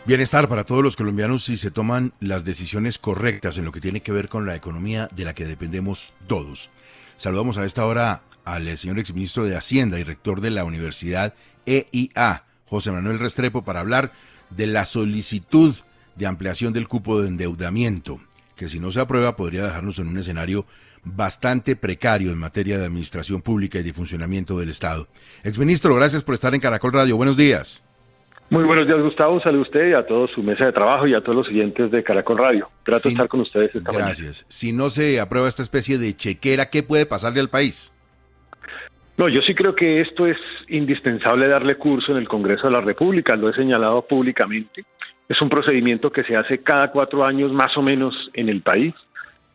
Bienestar para todos los colombianos si se toman las decisiones correctas en lo que tiene que ver con la economía de la que dependemos todos. Saludamos a esta hora al señor exministro de Hacienda y rector de la Universidad EIA, José Manuel Restrepo, para hablar de la solicitud de ampliación del cupo de endeudamiento, que si no se aprueba podría dejarnos en un escenario bastante precario en materia de administración pública y de funcionamiento del Estado. Exministro, gracias por estar en Caracol Radio. Buenos días. Muy buenos días, Gustavo. Un saludo a usted y a toda su mesa de trabajo y a todos los oyentes de Caracol Radio. Trato de estar con ustedes esta mañana. Gracias. Si no se aprueba esta especie de chequera, ¿qué puede pasarle al país? No, yo sí creo que esto es indispensable darle curso en el Congreso de la República, lo he señalado públicamente. Es un procedimiento que se hace cada 4 años más o menos en el país.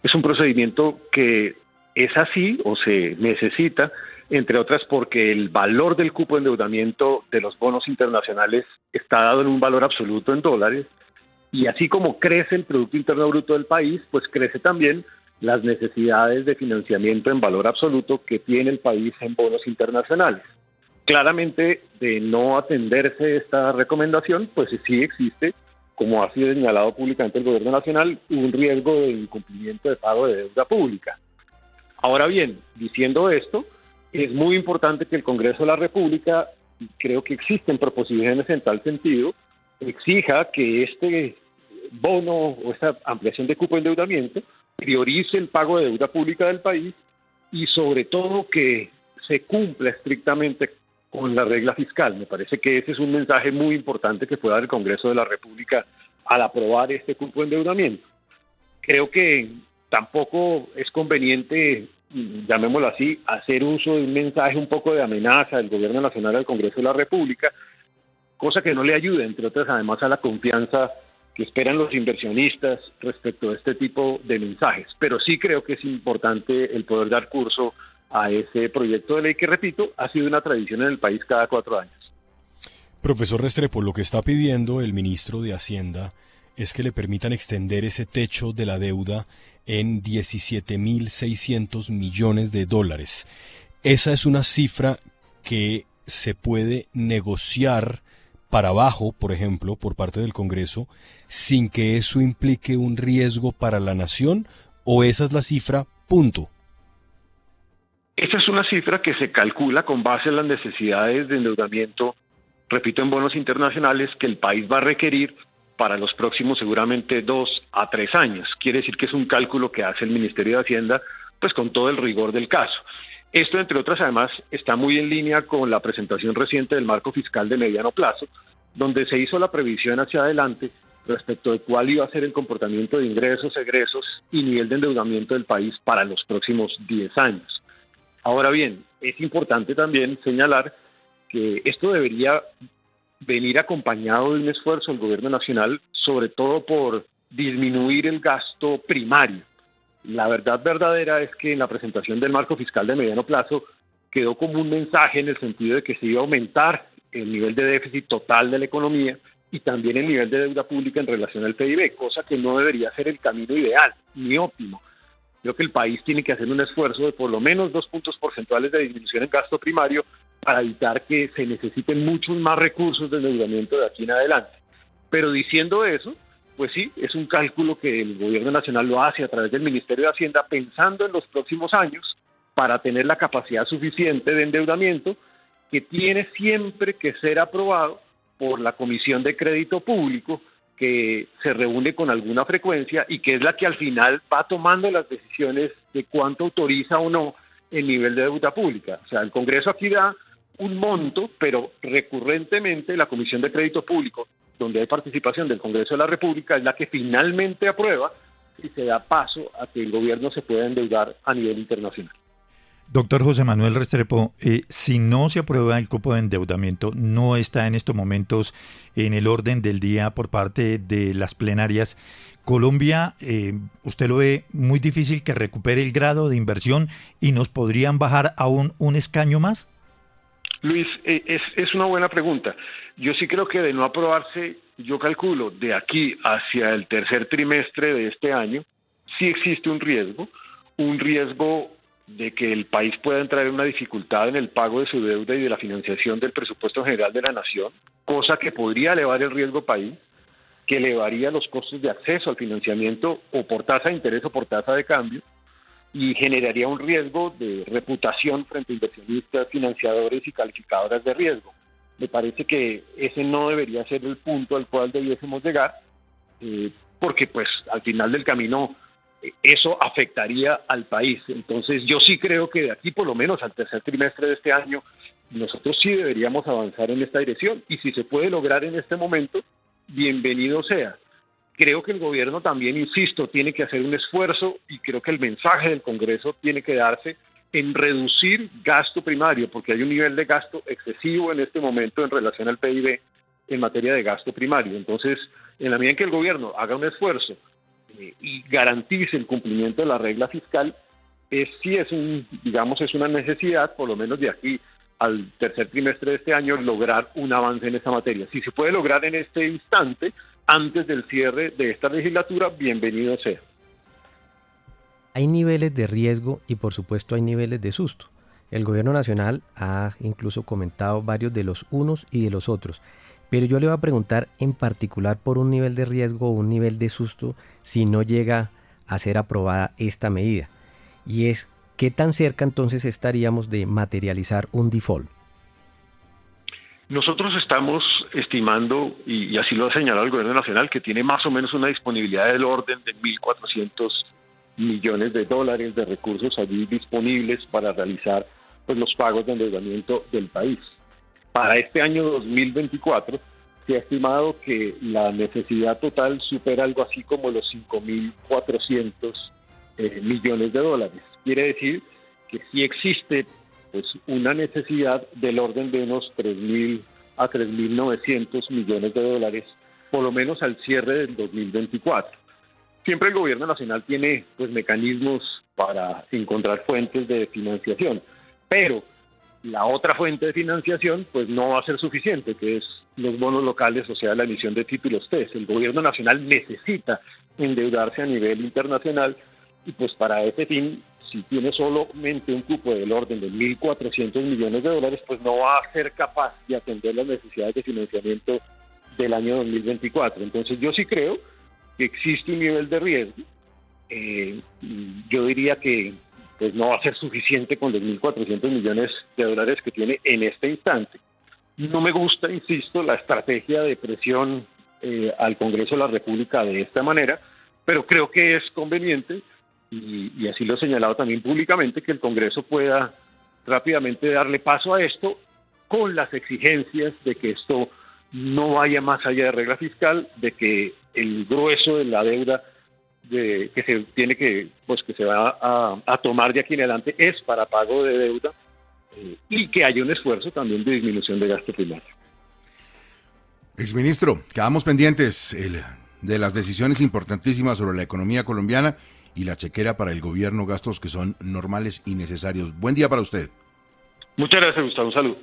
Es un procedimiento que es así o se necesita, entre otras porque el valor del cupo de endeudamiento de los bonos internacionales está dado en un valor absoluto en dólares, y así como crece el Producto Interno Bruto del país, pues crece también las necesidades de financiamiento en valor absoluto que tiene el país en bonos internacionales. Claramente, de no atenderse esta recomendación, pues sí existe, como ha sido señalado públicamente el Gobierno Nacional, un riesgo de incumplimiento de pago de deuda pública. Ahora bien, diciendo esto, es muy importante que el Congreso de la República, y creo que existen proposiciones en tal sentido, exija que este bono o esta ampliación de cupo de endeudamiento priorice el pago de deuda pública del país y sobre todo que se cumpla estrictamente con la regla fiscal. Me parece que ese es un mensaje muy importante que puede dar el Congreso de la República al aprobar este cupo de endeudamiento. Creo que tampoco es conveniente, llamémoslo así, hacer uso de un mensaje un poco de amenaza del Gobierno Nacional al Congreso de la República, cosa que no le ayuda, entre otras, además a la confianza que esperan los inversionistas respecto a este tipo de mensajes. Pero sí creo que es importante el poder dar curso a ese proyecto de ley que, repito, ha sido una tradición en el país cada 4 años. Profesor Restrepo, lo que está pidiendo el ministro de Hacienda es que le permitan extender ese techo de la deuda en 17.600 millones de dólares. Esa es una cifra que se puede negociar para abajo, por ejemplo, por parte del Congreso, sin que eso implique un riesgo para la nación, ¿o esa es la cifra, punto? Esta es una cifra que se calcula con base en las necesidades de endeudamiento, repito, en bonos internacionales que el país va a requerir para los próximos seguramente 2 a 3 años. Quiere decir que es un cálculo que hace el Ministerio de Hacienda, pues con todo el rigor del caso. Esto, entre otras, además, está muy en línea con la presentación reciente del marco fiscal de mediano plazo, donde se hizo la previsión hacia adelante respecto de cuál iba a ser el comportamiento de ingresos, egresos y nivel de endeudamiento del país para los próximos 10 años. Ahora bien, es importante también señalar que esto debería venir acompañado de un esfuerzo del Gobierno Nacional, sobre todo por disminuir el gasto primario. La verdad verdadera es que en la presentación del marco fiscal de mediano plazo quedó como un mensaje en el sentido de que se iba a aumentar el nivel de déficit total de la economía y también el nivel de deuda pública en relación al PIB, cosa que no debería ser el camino ideal ni óptimo. Creo que el país tiene que hacer un esfuerzo de por lo menos 2 puntos porcentuales de disminución en gasto primario para evitar que se necesiten muchos más recursos de endeudamiento de aquí en adelante. Pero diciendo eso, pues sí, es un cálculo que el Gobierno Nacional lo hace a través del Ministerio de Hacienda pensando en los próximos años para tener la capacidad suficiente de endeudamiento que tiene siempre que ser aprobado por la Comisión de Crédito Público, que se reúne con alguna frecuencia y que es la que al final va tomando las decisiones de cuánto autoriza o no el nivel de deuda pública. O sea, el Congreso aquí da un monto, pero recurrentemente la Comisión de Crédito Público, donde hay participación del Congreso de la República, es la que finalmente aprueba y se da paso a que el gobierno se pueda endeudar a nivel internacional. Doctor José Manuel Restrepo, si no se aprueba el cupo de endeudamiento, no está en estos momentos en el orden del día por parte de las plenarias. Colombia, usted lo ve muy difícil que recupere el grado de inversión y nos podrían bajar aún un escaño más. Luis, es una buena pregunta. Yo sí creo que de no aprobarse, yo calculo de aquí hacia el tercer trimestre de este año, sí existe un riesgo de que el país pueda entrar en una dificultad en el pago de su deuda y de la financiación del presupuesto general de la nación, cosa que podría elevar el riesgo país. que elevaría los costos de acceso al financiamiento o por tasa de interés o por tasa de cambio, y generaría un riesgo de reputación frente a inversionistas, financiadores y calificadoras de riesgo. Me parece que ese no debería ser el punto al cual debiésemos llegar, porque pues al final del camino eso afectaría al país. Entonces yo sí creo que de aquí por lo menos al tercer trimestre de este año nosotros sí deberíamos avanzar en esta dirección, y si se puede lograr en este momento, bienvenido sea. Creo que el gobierno también, insisto, tiene que hacer un esfuerzo, y creo que el mensaje del Congreso tiene que darse en reducir gasto primario, porque hay un nivel de gasto excesivo en este momento en relación al PIB en materia de gasto primario. Entonces, en la medida en que el gobierno haga un esfuerzo y garantice el cumplimiento de la regla fiscal, sí es una necesidad, por lo menos de aquí al tercer trimestre de este año, lograr un avance en esta materia. Si se puede lograr en este instante, antes del cierre de esta legislatura, bienvenido sea. Hay niveles de riesgo y por supuesto hay niveles de susto. El gobierno nacional ha incluso comentado varios de los unos y de los otros. Pero yo le voy a preguntar en particular por un nivel de riesgo o un nivel de susto si no llega a ser aprobada esta medida. Y es, ¿qué tan cerca entonces estaríamos de materializar un default? Nosotros estamos estimando, y así lo ha señalado el gobierno nacional, que tiene más o menos una disponibilidad del orden de 1.400 millones de dólares de recursos allí disponibles para realizar pues los pagos de endeudamiento del país. Para este año 2024 se ha estimado que la necesidad total supera algo así como los 5.400 millones de dólares. Quiere decir que sí existe pues una necesidad del orden de unos 3.000 a 3.900 millones de dólares, por lo menos al cierre del 2024. Siempre el gobierno nacional tiene pues mecanismos para encontrar fuentes de financiación, pero la otra fuente de financiación pues no va a ser suficiente, que es los bonos locales, o sea, la emisión de títulos TES. El gobierno nacional necesita endeudarse a nivel internacional, y pues para ese fin, si tiene solamente un cupo del orden de 1.400 millones de dólares, pues no va a ser capaz de atender las necesidades de financiamiento del año 2024. Entonces yo sí creo que existe un nivel de riesgo. Yo diría que pues no va a ser suficiente con los 1.400 millones de dólares que tiene en este instante. No me gusta, insisto, la estrategia de presión al Congreso de la República de esta manera, pero creo que es conveniente, y así lo he señalado también públicamente, que el Congreso pueda rápidamente darle paso a esto con las exigencias de que esto no vaya más allá de regla fiscal, de que el grueso de la deuda que se tiene que se va a tomar de aquí en adelante es para pago de deuda, y que haya un esfuerzo también de disminución de gasto primario. Exministro, quedamos pendientes de las decisiones importantísimas sobre la economía colombiana y la chequera para el gobierno, gastos que son normales y necesarios. Buen día para usted. Muchas gracias, Gustavo. Un saludo.